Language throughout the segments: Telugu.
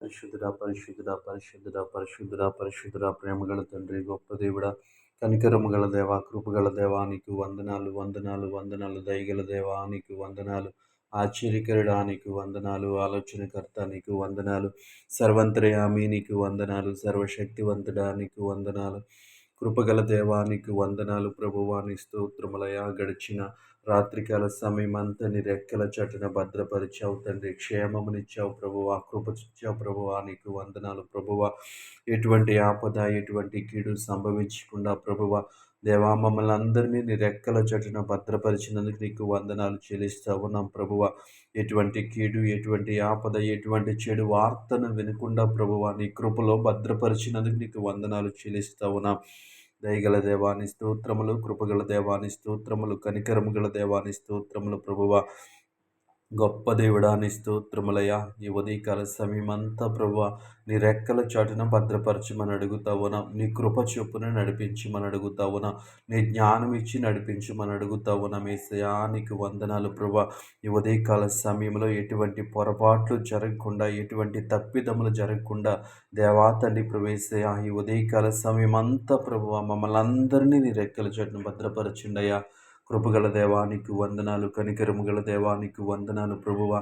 పరిశుద్ధుడా, పరిశుద్ధుడా, పరిశుద్ధుడా, పరిశుద్ధుడా, పరిశుద్ధుడా, ప్రేమగల తండ్రి, గొప్ప దేవుడా, కనికరము గల దేవా, కృపగల దేవా, నీకు వందనాలు, వందనాలు, వందనాలు, దయగల దేవా, నీకు వందనాలు, ఆశ్చర్యకరుడా, నీకు వందనాలు, ఆలోచనకర్త, నీకు వందనాలు, సర్వంతర్యామి, నీకు వందనాలు, సర్వశక్తివంతుడా, నీకు వందనాలు, కృపగల దేవా, నీకు వందనాలు, ప్రభువా, నీ స్తోత్రములయా. గడిచిన రాత్రికాల సమయమంతా నీ రెక్కల చాటున భద్రపరిచావు తండ్రి, క్షేమమునిచ్చావు ప్రభువా, కృపచిచ్చావు ప్రభువా, నీకు వందనాలు ప్రభువా. ఎటువంటి ఆపద, ఎటువంటి కీడు సంభవించకుండా ప్రభువా, దేవా, మమ్మల్ని అందరినీ నీ రెక్కల చాటున భద్రపరిచినందుకు నీకు వందనాలు చెల్లిస్తా ఉన్నాం ప్రభువా. ఎటువంటి కీడు, ఎటువంటి ఆపద, ఎటువంటి చెడు వార్తను వినకుండా ప్రభువా, నీ కృపలో భద్రపరిచినందుకు నీకు వందనాలు చెల్లిస్తా ఉన్నాం. దయగల దేవాని స్తోత్రములు, కృపగల దేవాని స్తోత్రములు, కనికరము గల దేవాని స్తోత్రములు ప్రభువా. గొప్ప దేవుడా, నీ స్తోత్రములయ్యా. ఈ ఉదయకాల సమయమంతా ప్రభువా, నీ రెక్కల చాటున భద్రపరచమని అడుగుతావునా, నీ కృప చొప్పున నడిపించమని అడుగుతావునా, నీ జ్ఞానం ఇచ్చి నడిపించమని అడుగుతావునా. యేసయ్యా, నీకు వందనాలు ప్రభువా. ఈ ఉదయకాల సమయంలో ఎటువంటి పొరపాట్లు జరగకుండా, ఎటువంటి తప్పిదములు జరగకుండా దేవా తండ్రి ప్రభు యేసయ్యా, ఈ ఉదయకాల సమయమంతా ప్రభువా, మమ్మల్ని అందరినీ నీ రెక్కల చాటున భద్రపరచుండయ్యా. కృపగల దేవానికి వందనాలు, కనికరము గల దేవానికి వందనాలు ప్రభువా.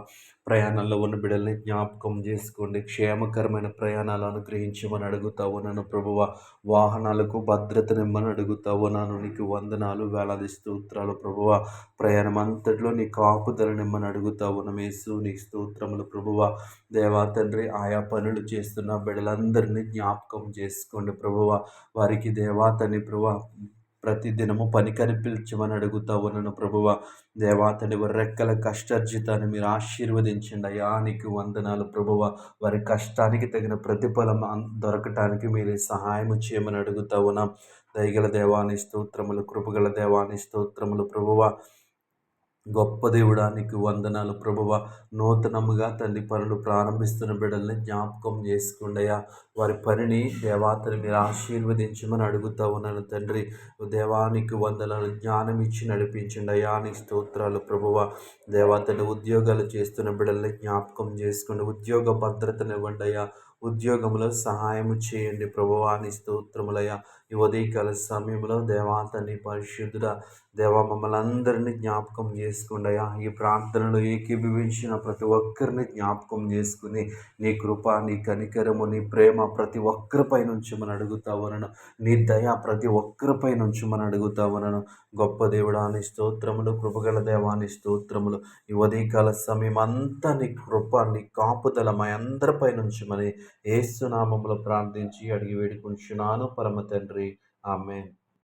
ప్రయాణంలో ఉన్న బిడ్డల్ని జ్ఞాపకం చేసుకోండి, క్షేమకరమైన ప్రయాణాలు అనుగ్రహించమని అడుగుతావు నన్ను ప్రభువా. వాహనాలకు భద్రతనిమ్మని అడుగుతావు నన్ను, నీకు వందనాలు, వేలాది స్తోత్రాలు ప్రభువా. ప్రయాణం అంతట్లో నీ కాపుదలనిమ్మని అడుగుతావు నమేసు, నీ స్తోత్రములు ప్రభువా. దేవా తండ్రి, ఆయా పనులు చేస్తున్న బిడ్డలందరినీ జ్ఞాపకం చేసుకోండి ప్రభువా. వారికి దేవా తండ్రి ప్రభువా, ప్రతిదినము పని కనిపించమని అడుగుతావు నన్ను ప్రభువ. దేవాతని వారి రెక్కల కష్టార్జితాన్ని మీరు ఆశీర్వదించండి అయ్యా. నీకు వందనాలు ప్రభువ. వారి కష్టానికి తగిన ప్రతిఫలం దొరకటానికి మీరు సహాయం చేయమని అడుగుతావునా. దయగల దేవాని స్తోత్రములు, కృపగల దేవాని స్తోత్రములు ప్రభువ. గొప్ప దేవుడా, నీకు వందనాలు ప్రభువ. నూతనముగా తండ్రి పనులు ప్రారంభిస్తున్న బిడ్డల్ని జ్ఞాపకం చేసుకుండయా. వారి పనిని దేవాతని మీరు ఆశీర్వదించమని అడుగుతా ఉన్నాను తండ్రి. దేవానికి వందనాలు, జ్ఞానం ఇచ్చి నడిపించండి అయ్యా. నీ స్తోత్రాలు ప్రభువ. దేవాతని ఉద్యోగాలు చేస్తున్న బిడ్డల్ని జ్ఞాపకం చేసుకోండి, ఉద్యోగ భద్రతనివ్వండి అయ్యా. ఉద్యోగంలో సహాయము చేయండి ప్రభువా. నీ స్తోత్రములయ్యా. ఈ ఉదయకాల సమయంలో దేవాతని పరిశుద్ధుడ దేవా, మమ్మల్ని అందరినీ జ్ఞాపకం చేసుకోండి అయ్యా. ఈ ప్రార్థనలో ఏకీభవించిన ప్రతి ఒక్కరిని జ్ఞాపకం చేసుకుని నీ కృప, నీ కనికరము, నీ ప్రేమ ప్రతి ఒక్కరిపై నుంచి మనం అడుగుతావనను. నీ దయ ప్రతి ఒక్కరిపై నుంచి మనం అడుగుతావనను. గొప్ప దేవుడా, నీ స్తోత్రములు, కృపగల దేవాని స్తోత్రములు. ఈ ఉదయకాల సమయం అంతా నీ కృప, నీ కాపుదల మా అందరిపై నుంచి మరి యేసు నామములో ప్రార్థించి అడిగి వేడుకుంటున్నాను పరమ తండ్రి. ఆమేన్.